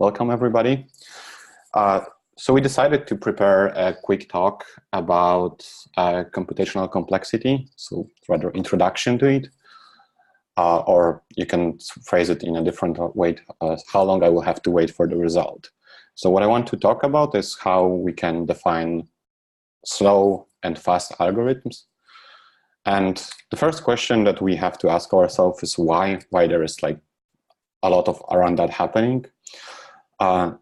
Welcome, everybody. So we decided to prepare a quick talk about computational complexity, so rather introduction to it, or you can phrase it in a different way, how long I will have to wait for the result. So what I want to talk about is how we can define slow and fast algorithms. And the first question that we have to ask ourselves is why there is like a lot of around that happening.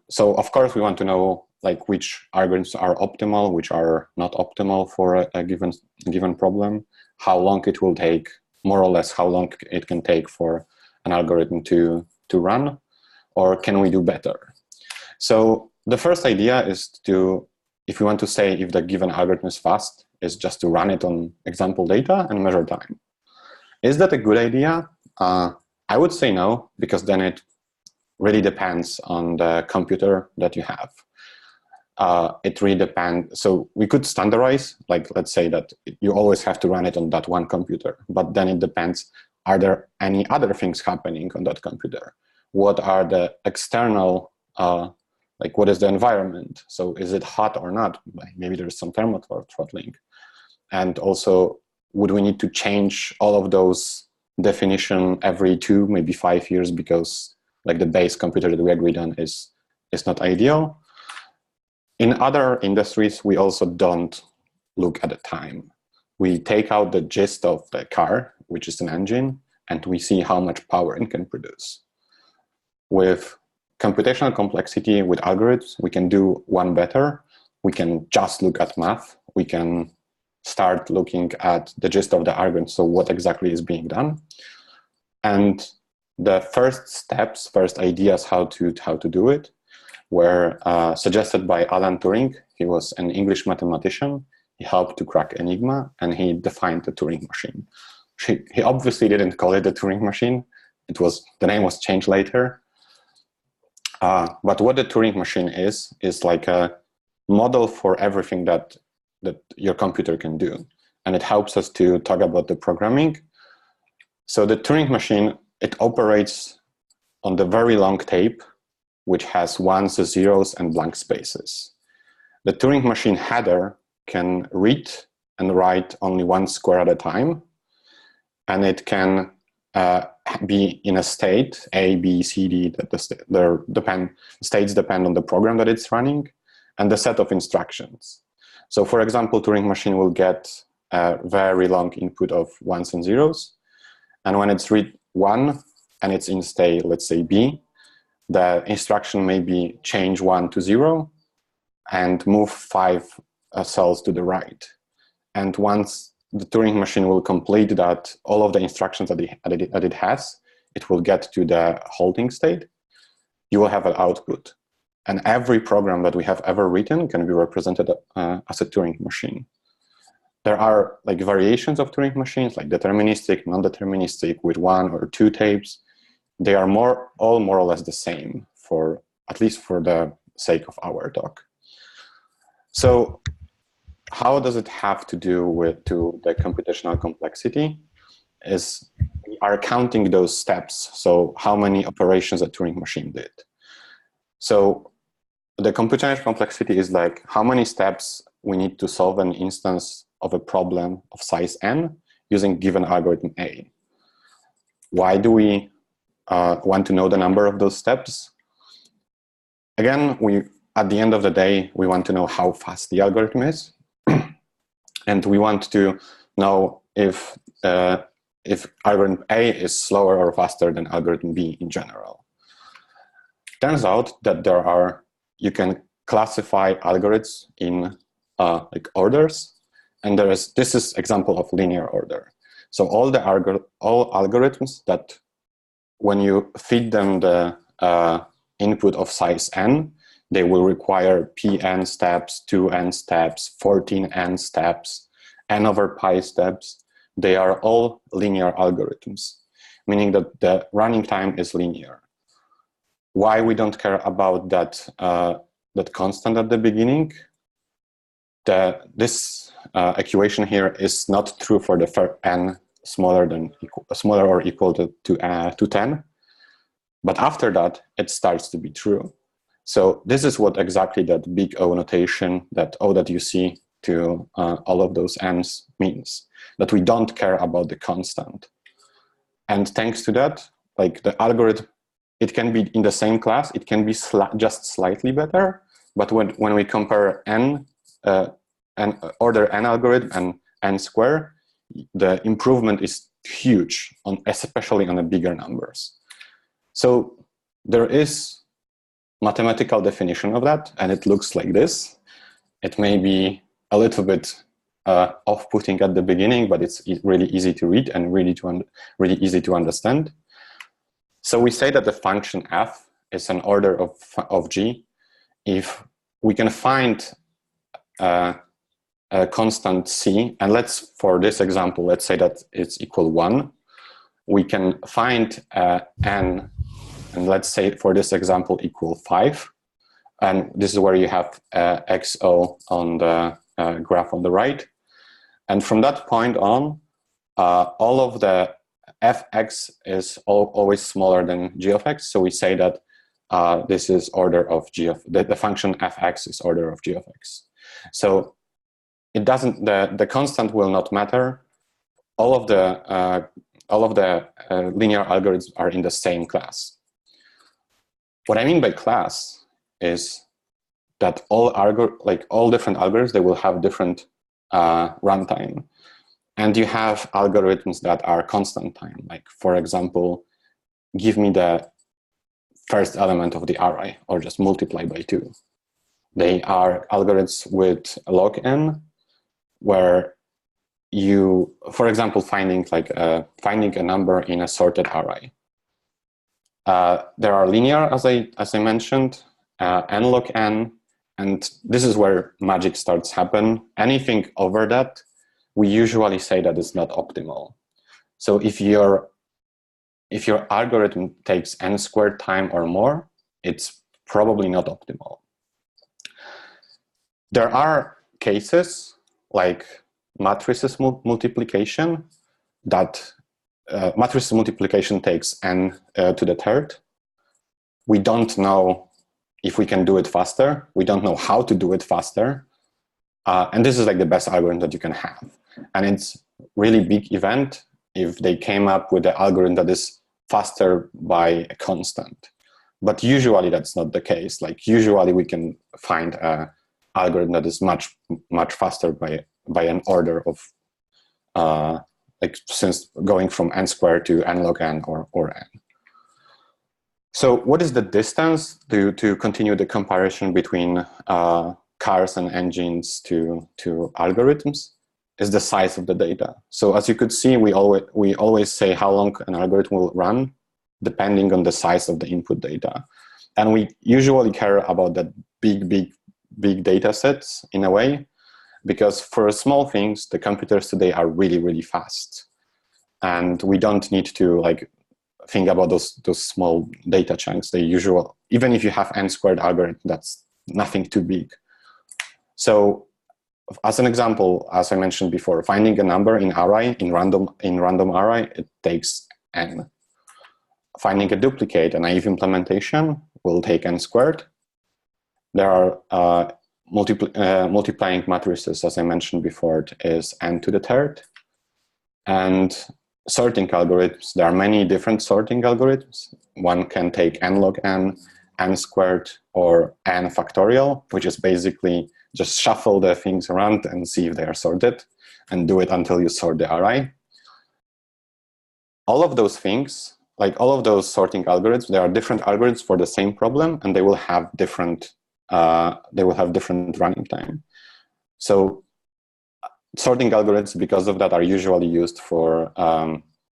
So of course we want to know like which algorithms are optimal, which are not optimal for a given problem, how long it will take, more or less how long it can take for an algorithm to run, or can we do better? So the first idea is to, if you want to say if the given algorithm is fast, is just to run it on example data and measure time. Is that a good idea? I would say no, because then it really depends on the computer that you have. It really depends. So we could standardize, like let's say that you always have to run it on that one computer, but then it depends, are there any other things happening on that computer? What are the external, like what is the environment? So is it hot or not? Maybe there's some thermal throttling. And also, would we need to change all of those definition every 2, maybe 5 years because like the base computer that we agreed on is not ideal? In other industries, we also don't look at the time. We take out the gist of the car, which is an engine, and we see how much power it can produce. With computational complexity, with algorithms, we can do one better. We can just look at math. We can start looking at the gist of the algorithm, so what exactly is being done. And the first steps, first ideas how to do it were suggested by Alan Turing. He was an English mathematician. He helped to crack Enigma, and he defined the Turing machine. He obviously didn't call it the Turing machine. The name was changed later. But what the Turing machine is like a model for everything that your computer can do. And it helps us to talk about the programming. So the Turing machine, it operates on the very long tape, which has ones, zeros, and blank spaces. The Turing machine header can read and write only one square at a time. And it can be in a state, A, B, C, D, states depend on the program that it's running and the set of instructions. So for example, Turing machine will get a very long input of ones and zeros. And when it's read 1 and it's in state, let's say B, the instruction may be change 1 to 0 and move 5 cells to the right. And once the Turing machine will complete that, all of the instructions that it has, it will get to the holding state. You will have an output. And every program that we have ever written can be represented as a Turing machine. There are like variations of Turing machines, like deterministic, non-deterministic, with 1 or 2 tapes. They are all more or less the same, at least for the sake of our talk. So how does it have to do with the computational complexity? Is we are counting those steps. So how many operations a Turing machine did. So the computational complexity is like how many steps we need to solve an instance of a problem of size n using given algorithm A. Why do we want to know the number of those steps? Again, at the end of the day, we want to know how fast the algorithm is. And we want to know if algorithm A is slower or faster than algorithm B in general. Turns out that you can classify algorithms in like orders, and this is example of linear order. So all algorithms that when you feed them the input of size n, they will require pn steps, 2n steps, 14n steps, n over pi steps. They are all linear algorithms, meaning that the running time is linear. Why we don't care about that constant at the beginning? This equation here is not true for the n smaller or equal to 10, but after that it starts to be true. So this is what exactly that big O notation, that O that you see to all of those n's means, that we don't care about the constant. And thanks to that, like the algorithm, it can be in the same class, it can be just slightly better, but when we compare order n algorithm and n square, the improvement is huge, especially on the bigger numbers. So there is mathematical definition of that, and it looks like this. It may be a little bit off-putting at the beginning, but it's really easy to read and really easy to understand. So we say that the function f is an order of g if we can find a constant c, and for this example, let's say that it's equal 1. We can find n, and let's say for this example equal 5. And this is where you have xo on the graph on the right. And from that point on, all of the fx is always smaller than g of x. So we say that this is order of g of the function fx is order of g of x. So it doesn't, the constant will not matter. All of the linear algorithms are in the same class. What I mean by class is that all different algorithms, they will have different runtime. And you have algorithms that are constant time. Like, for example, give me the first element of the array, or just multiply by 2. They are algorithms with log n, where you, for example, finding a number in a sorted array. There are linear, as I mentioned, n log n, and this is where magic starts happen. Anything over that, we usually say that it's not optimal. So if your algorithm takes n squared time or more, it's probably not optimal. There are cases like matrices multiplication, that matrices multiplication takes n to the third. We don't know if we can do it faster. We don't know how to do it faster. And this is like the best algorithm that you can have. And it's really big event if they came up with the algorithm that is faster by a constant. But usually that's not the case. Like, usually we can find an algorithm that is much faster by an order of since going from n squared to n log n or n. So what is the distance to continue the comparison between cars and engines to algorithms? Is the size of the data. So as you could see, we always say how long an algorithm will run depending on the size of the input data. And we usually care about that big data sets in a way, because for small things, the computers today are really fast. And we don't need to think about those small data chunks. Even if you have n squared algorithm, that's nothing too big. So as an example, as I mentioned before, finding a number in random array, it takes n. Finding a duplicate, a naive implementation, will take n squared. There are multiplying matrices, as I mentioned before, it is n to the third. And sorting algorithms, there are many different sorting algorithms. One can take n log n, n squared, or n factorial, which is basically just shuffle the things around and see if they are sorted, and do it until you sort the array. All of those things, all of those sorting algorithms, there are different algorithms for the same problem, and they will have different running time. So sorting algorithms, because of that, are usually used for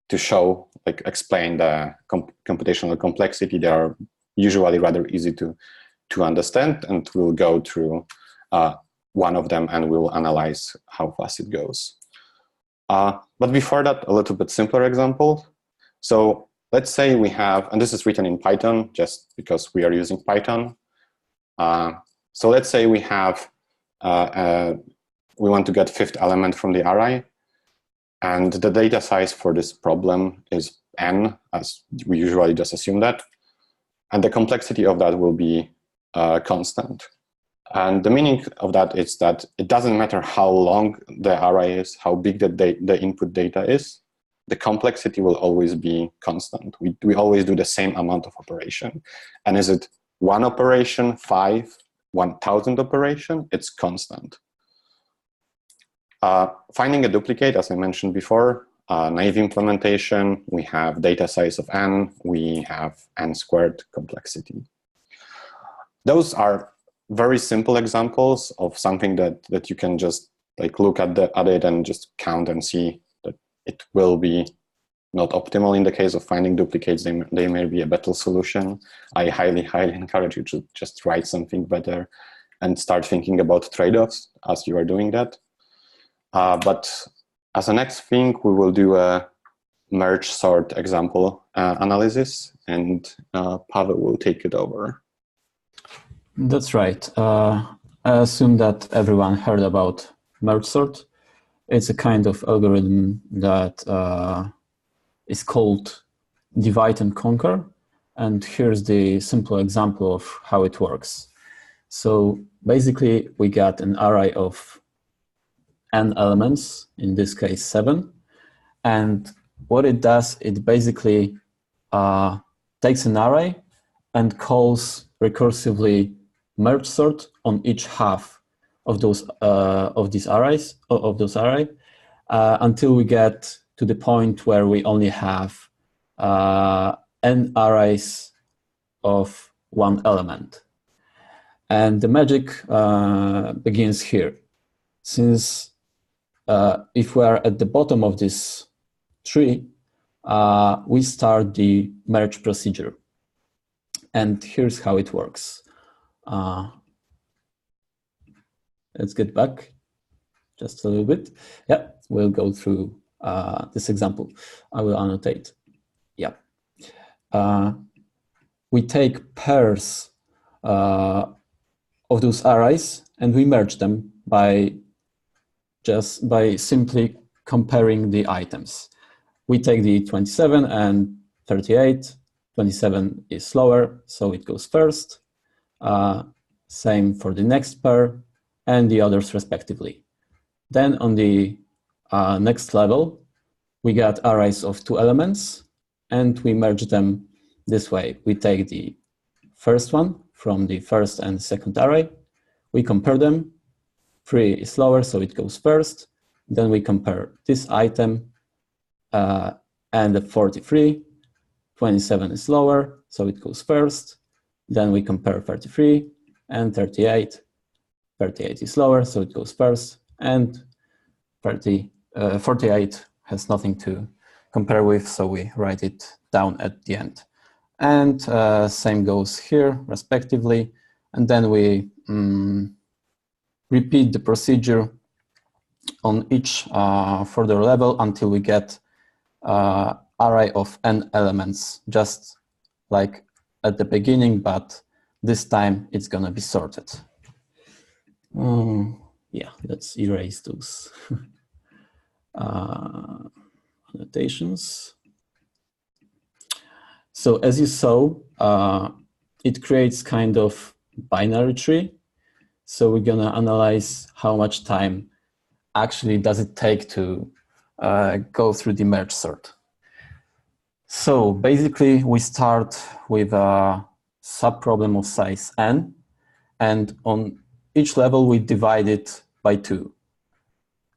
to show, explain the computational complexity. They are usually rather easy to understand, and we'll go through one of them and we'll analyze how fast it goes. But before that, a little bit simpler example. So let's say we have, and this is written in Python just because we are using Python. So let's say we have, we want to get fifth element from the array, and the data size for this problem is n, as we usually just assume that. And the complexity of that will be constant. And the meaning of that is that it doesn't matter how long the array is, how big the input data is, the complexity will always be constant. We always do the same amount of operation. And is it one operation, 5, 1,000 operation? It's constant. Finding a duplicate, as I mentioned before, naive implementation, we have data size of n, we have n squared complexity. Those are very simple examples of something that you can just like look at it and just count and see that it will be not optimal in the case of finding duplicates. They may be a better solution. I highly encourage you to just write something better and start thinking about trade-offs as you are doing that. But as a next thing, we will do a merge sort example analysis, and Pavel will take it over. That's right. I assume that everyone heard about merge sort. It's a kind of algorithm that is called divide and conquer. And here's the simple example of how it works. So basically, we got an array of n elements, in this case 7. And what it does, it basically takes an array and calls recursively merge sort on each half of those arrays until we get to the point where we only have n arrays of one element. And the magic begins here. Since if we are at the bottom of this tree, we start the merge procedure. And here's how it works. Let's get back just a little bit. Yeah, we'll go through this example. I will annotate. Yeah. We take pairs of those arrays and we merge them by simply comparing the items. We take the 27 and 38. 27 is slower, so it goes first. Same for the next pair and the others respectively. Then on the next level, we got arrays of 2 elements and we merge them this way. We take the first one from the first and second array, we compare them. 3 is slower, so it goes first. Then we compare this item and the 43. 27 is lower, so it goes first. Then we compare 33 and 38. 38 is lower, so it goes first. And 48 has nothing to compare with, so we write it down at the end. And same goes here, respectively. And then we repeat the procedure on each further level until we get array of n elements, just like at the beginning, but this time it's gonna be sorted. Yeah, let's erase those annotations. So as you saw, it creates kind of binary tree. So we're gonna analyze how much time actually does it take to go through the merge sort. So basically, we start with a subproblem of size n, and on each level we divide it by 2.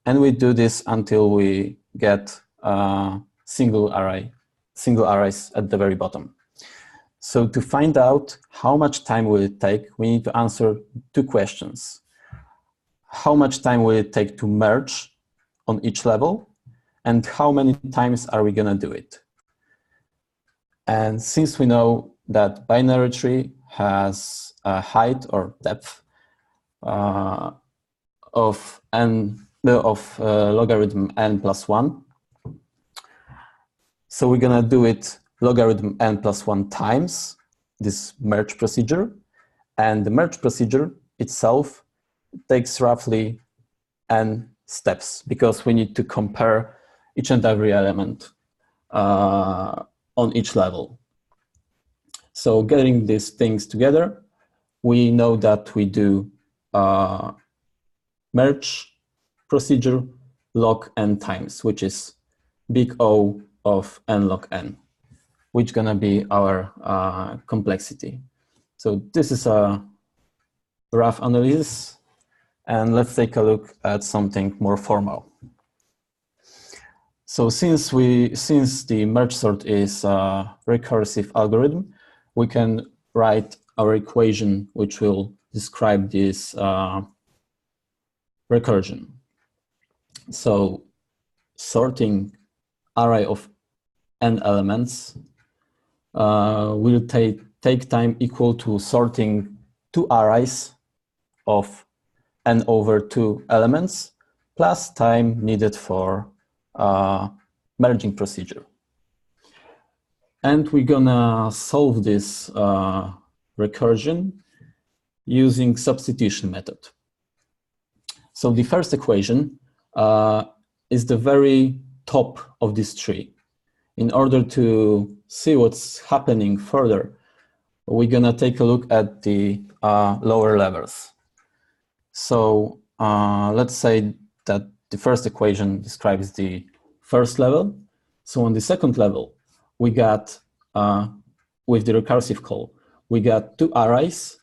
And we do this until we get single arrays at the very bottom. So to find out how much time will it take, we need to answer 2 questions. How much time will it take to merge on each level? And how many times are we gonna do it? And since we know that binary tree has a height or depth of logarithm n plus 1, so we're gonna do it logarithm n plus 1 times this merge procedure, and the merge procedure itself takes roughly n steps because we need to compare each and every element on each level. So getting these things together, we know that we do merge procedure log n times, which is big O of n log n, which gonna be our complexity. So this is a rough analysis, and let's take a look at something more formal. So since the merge sort is a recursive algorithm, we can write our equation which will describe this recursion. So sorting array of n elements will take time equal to sorting two arrays of n over 2 elements plus time needed for merging procedure. And we're gonna solve this recursion using substitution method. So the first equation is the very top of this tree. In order to see what's happening further, we're gonna take a look at the lower levels. So let's say that the first equation describes the first level. So on the second level, we got, with the recursive call, we got two arrays,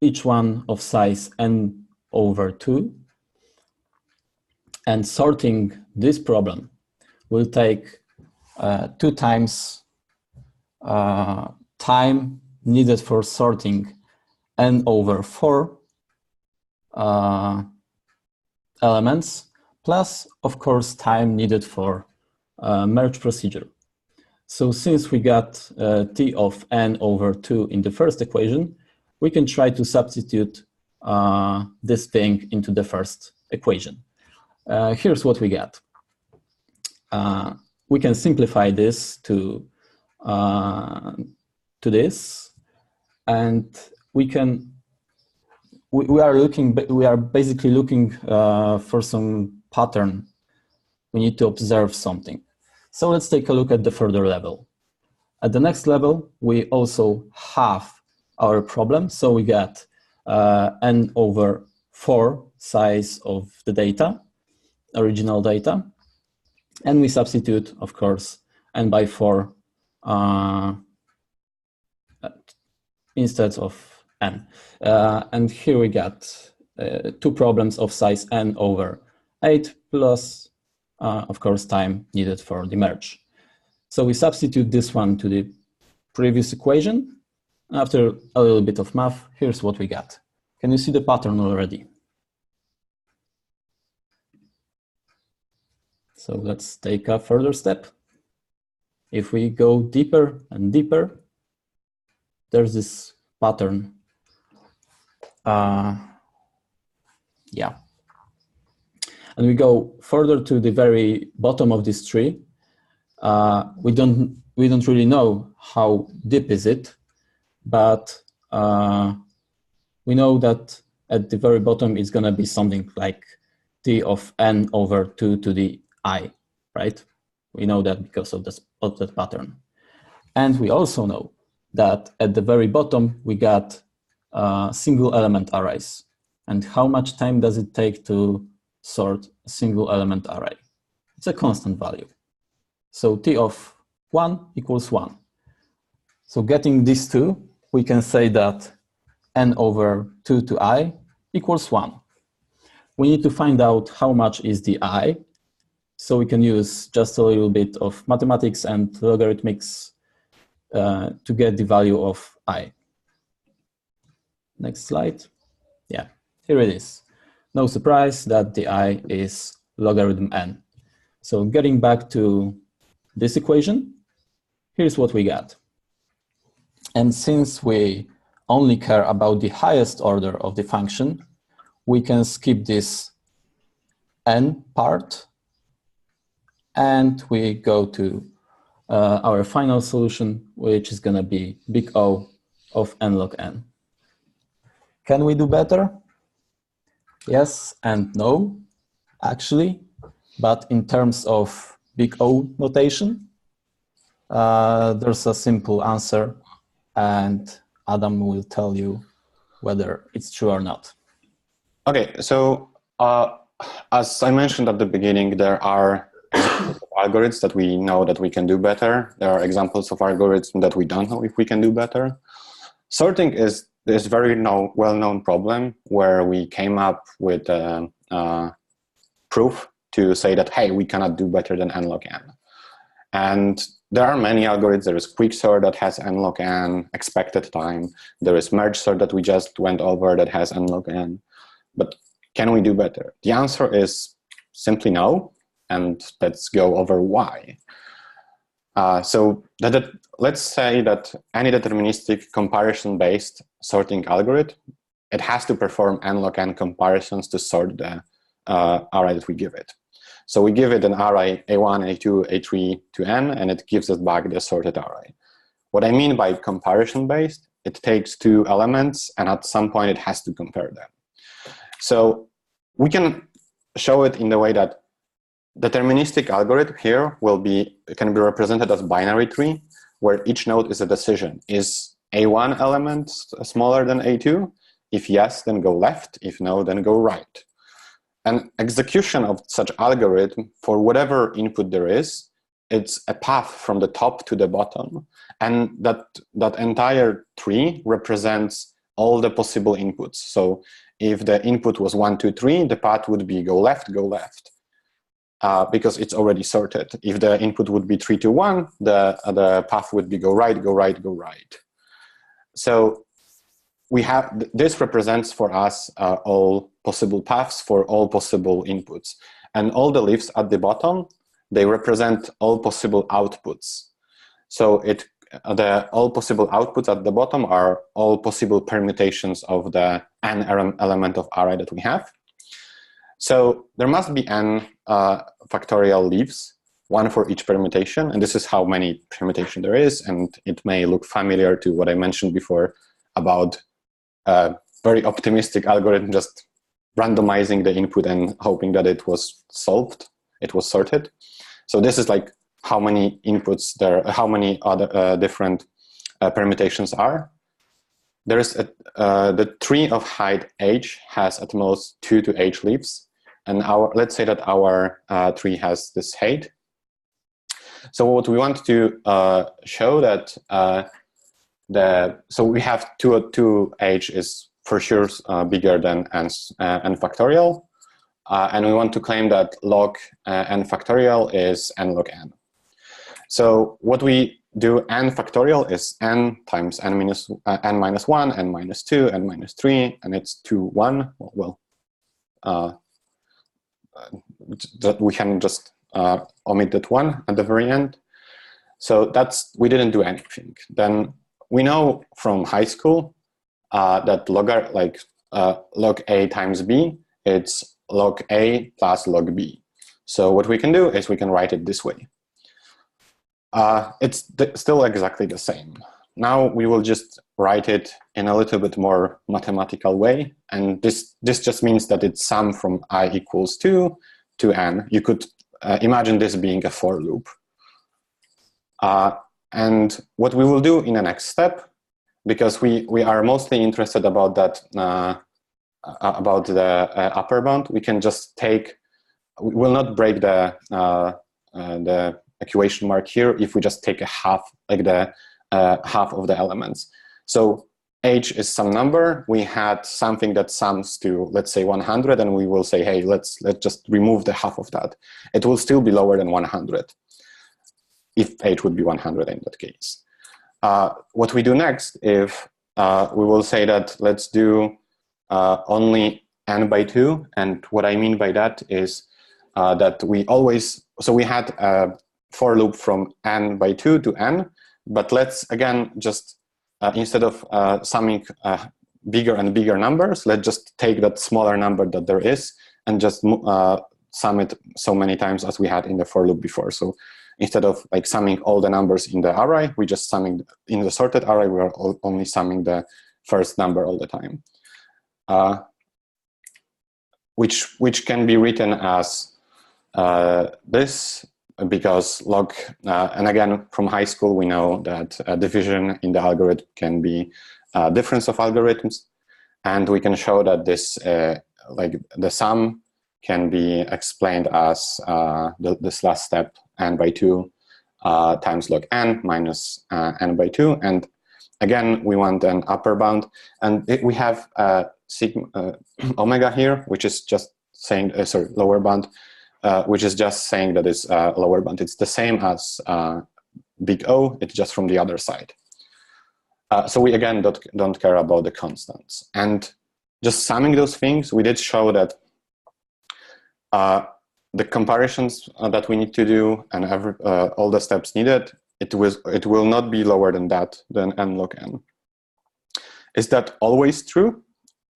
each one of size n over 2. And sorting this problem will take 2 times time needed for sorting n over 4 elements, plus, of course, time needed for merge procedure. So since we got t of n over 2 in the first equation, we can try to substitute this thing into the first equation. Here's what we got. We can simplify this to this, and we are basically looking for some pattern. We need to observe something. So let's take a look at the further level. At the next level, we also have our problem. So we got n over 4 size of the data, original data, and we substitute, of course, n by 4 instead of n. And here we got 2 problems of size n over 8 plus, of course, time needed for the merge. So we substitute this one to the previous equation. After a little bit of math, here's what we got. Can you see the pattern already? So let's take a further step. If we go deeper and deeper, there's this pattern. Yeah. And we go further to the very bottom of this tree. We don't really know how deep is it, but we know that at the very bottom it's gonna be something like t of n over 2 to the I, right? We know that because of that pattern. And we also know that at the very bottom we got single element arrays. And how much time does it take to sort a single element array? It's a constant value. So t of 1 equals 1. So getting these two, we can say that n over 2 to I equals 1. We need to find out how much is the I. So we can use just a little bit of mathematics and logarithmics to get the value of I. Next slide. Yeah, here it is. No surprise that the I is logarithm n. So getting back to this equation, here's what we got. And since we only care about the highest order of the function, we can skip this n part, and we go to our final solution, which is going to be big O of n log n. Can we do better? Yes and no, actually. But in terms of big O notation, there's a simple answer, and Adam will tell you whether it's true or not. Okay, so as I mentioned at the beginning, there are examples of algorithms that we know that we can do better. There are examples of algorithms that we don't know if we can do better. Sorting is this very well-known problem where we came up with proof to say that, hey, we cannot do better than n log n. And there are many algorithms. There is quicksort that has n log n, expected time. There is merge sort that we just went over that has n log n. But can we do better? The answer is simply no. And let's go over why. Let's say that any deterministic comparison-based sorting algorithm, it has to perform n log n comparisons to sort the array that we give it. So we give it an array A1, A2, A3 to n, and it gives us back the sorted array. What I mean by comparison-based, it takes two elements, and at some point it has to compare them. So we can show it in the way that deterministic algorithm here can be represented as binary tree, where each node is a decision. Is A1 element smaller than A2? If yes, then go left. If no, then go right. And execution of such algorithm, for whatever input there is, it's a path from the top to the bottom. And that entire tree represents all the possible inputs. So if the input was 1, 2, 3, the path would be go left, because it's already sorted. If the input would be 3, 2, 1, the path would be go right, go right, go right. So we have, this represents for us all possible paths for all possible inputs. And all the leaves at the bottom, they represent all possible outputs. So all possible outputs at the bottom are all possible permutations of the n element of array that we have. So there must be n factorial leaves, one for each permutation, and this is how many permutation there is, and it may look familiar to what I mentioned before about a very optimistic algorithm just randomizing the input and hoping that it was solved, it was sorted. So this is like how many inputs there, how many other different permutations are. There is the tree of height h has at most 2 to h leaves, and let's say that our tree has this height. So what we want to show that so we have 2h is for sure bigger than n factorial, and we want to claim that log n factorial is n log n. So what we do n factorial is n times n minus 1, n minus 2, n minus 3, and it's 2, 1. Well, we can just omit that 1 at the very end. So we didn't do anything. Then we know from high school that log a times b, it's log a plus log b. So what we can do is we can write it this way. It's still exactly the same. Now we will just write it in a little bit more mathematical way, and this just means that it's sum from I equals 2 to n. You could imagine this being a for loop. And what we will do in the next step, because we are mostly interested about that about the upper bound, we can just we will not break the equation mark here if we just take a half, like the half of the elements. So h is some number. We had something that sums to, let's say, 100, and we will say, hey, let's just remove the half of that. It will still be lower than 100 if h would be 100 in that case. What we do next, if we will say that let's do only n by 2, and what I mean by that is that we had a for loop from n by 2 to n, but let's again just instead of summing bigger and bigger numbers, let's just take that smaller number that there is and just sum it so many times as we had in the for loop before. So instead of like summing all the numbers in the array, we just summing in the sorted array, we are only summing the first number all the time, which can be written as this, because log, and again, from high school, we know that division in the algorithm can be difference of algorithms, and we can show that this, like the sum can be explained as this last step, n by 2 times log n minus n by 2. And again, we want an upper bound. And we have sigma, omega here, which is just saying, sorry, lower bound, which is just saying that it's lower bound. It's the same as big O, it's just from the other side. So we, again, don't care about the constants. And just summing those things, we did show that the comparisons that we need to do and all the steps needed, it will not be lower than that, than n log n. Is that always true?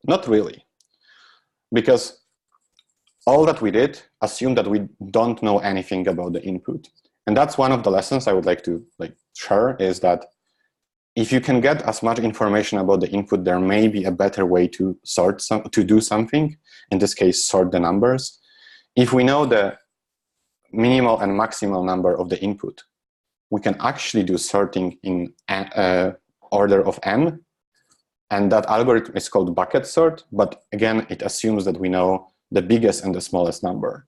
Not really. Because all that we did assumed that we don't know anything about the input. And that's one of the lessons I would like to share, is that if you can get as much information about the input, there may be a better way to do something. In this case, sort the numbers. If we know the minimal and maximal number of the input, we can actually do sorting in order of n. And that algorithm is called bucket sort. But again, it assumes that we know the biggest and the smallest number.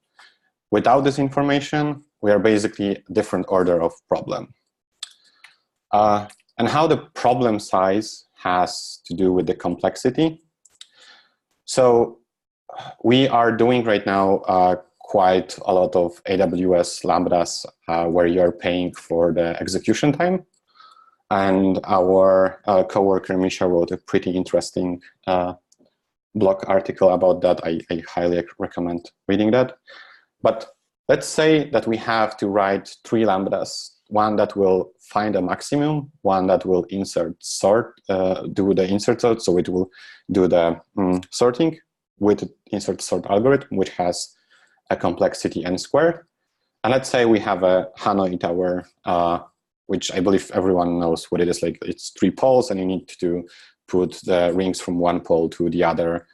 Without this information, we are basically a different order of problem. And how the problem size has to do with the complexity. So we are doing right now quite a lot of AWS Lambdas where you're paying for the execution time. And our coworker Misha wrote a pretty interesting blog article about that. I highly recommend reading that. But let's say that we have to write 3 Lambdas, one that will find a maximum, one that will do the insert sort, so it will do the sorting with insert sort algorithm, which has a complexity n squared. And let's say we have a Hanoi tower, which I believe everyone knows what it is. Like, it's 3 poles, and you need to put the rings from one pole to the other,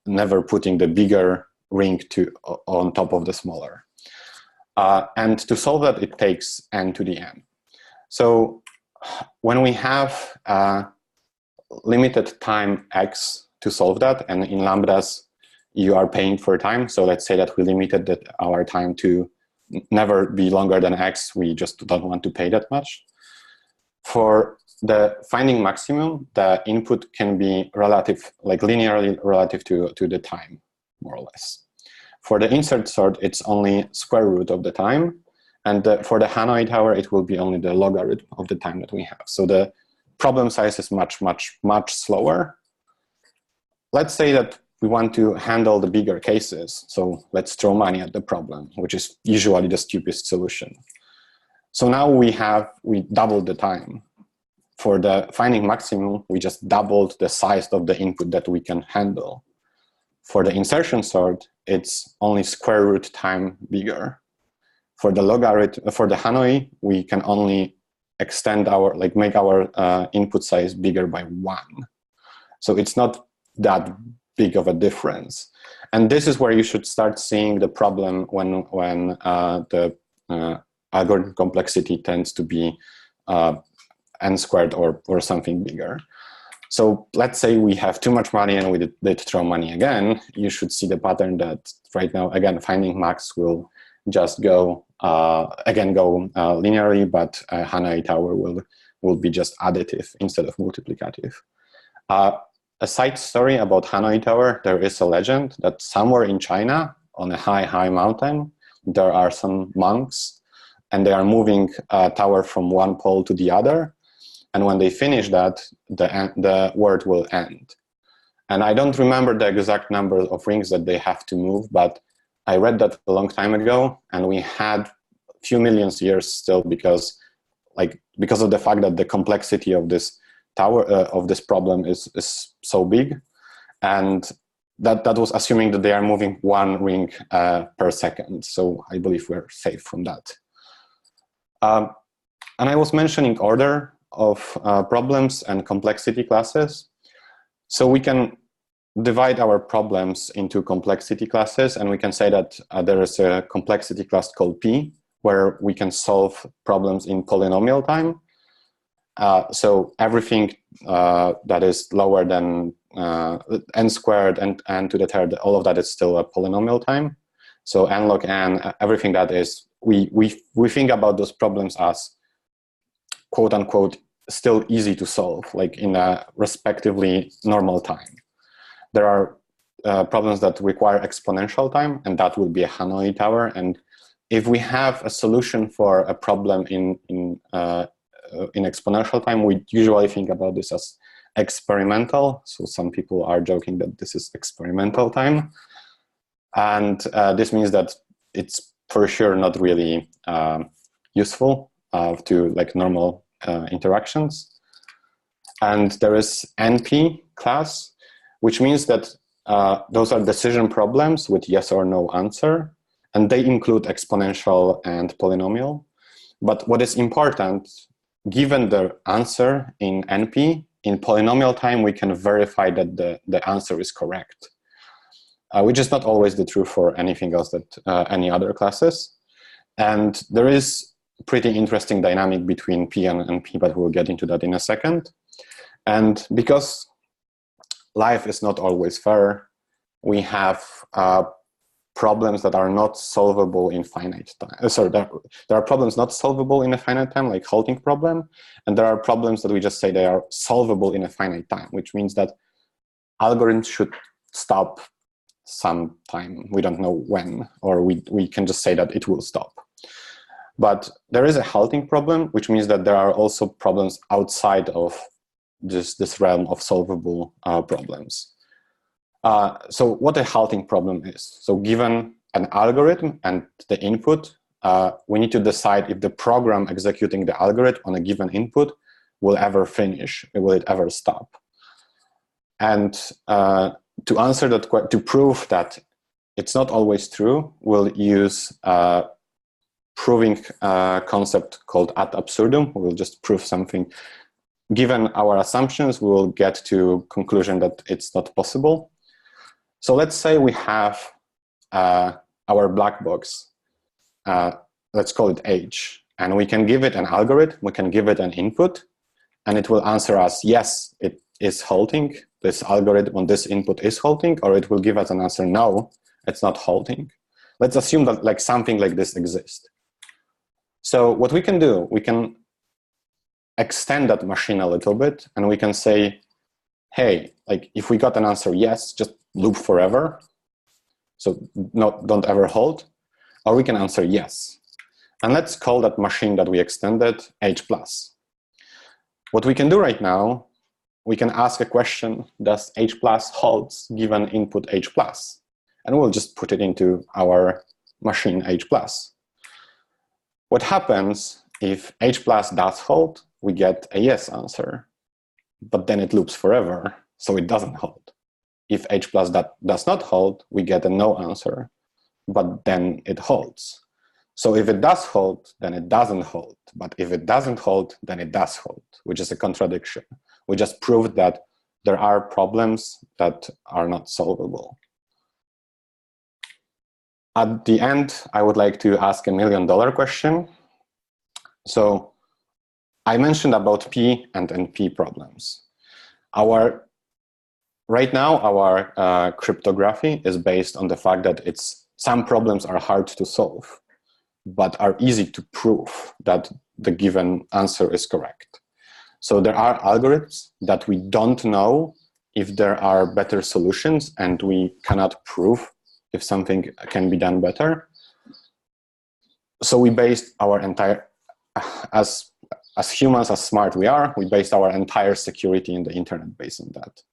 never putting the bigger ring on top of the smaller. And to solve that, it takes n to the n. So when we have limited time x to solve that, and in Lambdas, you are paying for time. So let's say that we limited our time to never be longer than x. We just don't want to pay that much. For the finding maximum, the input can be linearly relative to the time, more or less. For the insert sort, it's only square root of the time. And for the Hanoi tower, it will be only the logarithm of the time that we have. So the problem size is much, much, much slower. Let's say that we want to handle the bigger cases. So let's throw money at the problem, which is usually the stupidest solution. So now we doubled the time. For the finding maximum, we just doubled the size of the input that we can handle. For the insertion sort, it's only square root time bigger. For the logarithm, for the Hanoi, we can only extend make our input size bigger by 1. So it's not that big of a difference. And this is where you should start seeing the problem when the algorithm complexity tends to be n squared or something bigger. So let's say we have too much money and we did throw money again. You should see the pattern that right now, again, finding max will just go linearly, but Hanoi tower will be just additive instead of multiplicative. A side story about Hanoi tower, there is a legend that somewhere in China, on a high mountain, there are some monks, and they are moving a tower from one pole to the other. And when they finish that, the world will end. And I don't remember the exact number of rings that they have to move, but I read that a long time ago, and we had a few million years still because of the fact that the complexity of this tower of this problem is so big, and that was assuming that they are moving 1 ring per second. So I believe we're safe from that. And I was mentioning order of problems and complexity classes. So we can divide our problems into complexity classes, and we can say that there is a complexity class called P, where we can solve problems in polynomial time. So everything that is lower than n squared and n to the third, all of that is still a polynomial time. So n log n, everything that is, we think about those problems as quote unquote still easy to solve, like in a respectively normal time. There are problems that require exponential time, and that will be a Hanoi tower. And if we have a solution for a problem in exponential time, we usually think about this as experimental. So some people are joking that this is experimental time. And this means that it's for sure not really useful to like normal interactions. And there is NP class, which means that those are decision problems with yes or no answer, and they include exponential and polynomial. But what is important, given the answer in NP, in polynomial time, we can verify that the answer is correct, which is not always the truth for anything else that any other classes. And there is pretty interesting dynamic between P and NP, but we'll get into that in a second. And because life is not always fair, we have problems that are not solvable in finite time. Sorry, there are problems not solvable in a finite time, like halting problem, and there are problems that we just say they are solvable in a finite time, which means that algorithms should stop sometime. We don't know when, or we can just say that it will stop. But there is a halting problem, which means that there are also problems outside of this realm of solvable problems. So what a halting problem is. So given an algorithm and the input, we need to decide if the program executing the algorithm on a given input will ever finish, will it ever stop? And to answer that, to prove that it's not always true, we'll use proving concept called ad absurdum. We'll just prove something. Given our assumptions, we will get to conclusion that it's not possible. So let's say we have our black box, let's call it age, and we can give it an algorithm, we can give it an input, and it will answer us, yes, it is halting, this algorithm on this input is halting, or it will give us an answer, no, it's not halting. Let's assume that like something like this exists. So what we can do, we can extend that machine a little bit, and we can say, hey, like if we got an answer yes, just loop forever, so don't ever halt, or we can answer yes. And let's call that machine that we extended H+. What we can do right now, we can ask a question, does H+ halts given input H+? And we'll just put it into our machine H+. What happens if H+ does halt? We get a yes answer, but then it loops forever, so it doesn't halt. If H+ does not halt, we get a no answer, but then it halts. So if it does halt, then it doesn't halt. But if it doesn't halt, then it does halt, which is a contradiction. We just proved that there are problems that are not solvable. At the end, I would like to ask $1 million question. So I mentioned about P and NP problems. Right now, our cryptography is based on the fact that some problems are hard to solve, but are easy to prove that the given answer is correct. So there are algorithms that we don't know if there are better solutions, and we cannot prove if something can be done better. So we based our entire, as humans, as smart we are, we based our entire security in the internet based on that.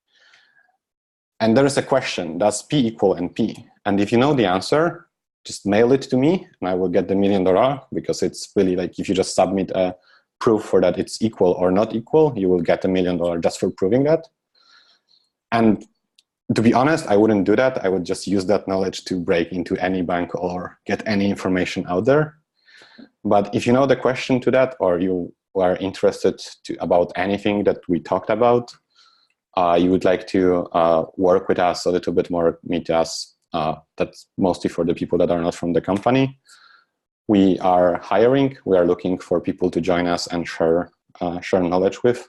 And there is a question, does P equal NP? And if you know the answer, just mail it to me and I will get the $1 million, because it's really like if you just submit a proof for that it's equal or not equal, you will get $1 million just for proving that. And to be honest, I wouldn't do that. I would just use that knowledge to break into any bank or get any information out there. But if you know the question to that, or you are interested about anything that we talked about, you would like to work with us a little bit more, meet us, that's mostly for the people that are not from the company. We are hiring. We are looking for people to join us and share share knowledge with.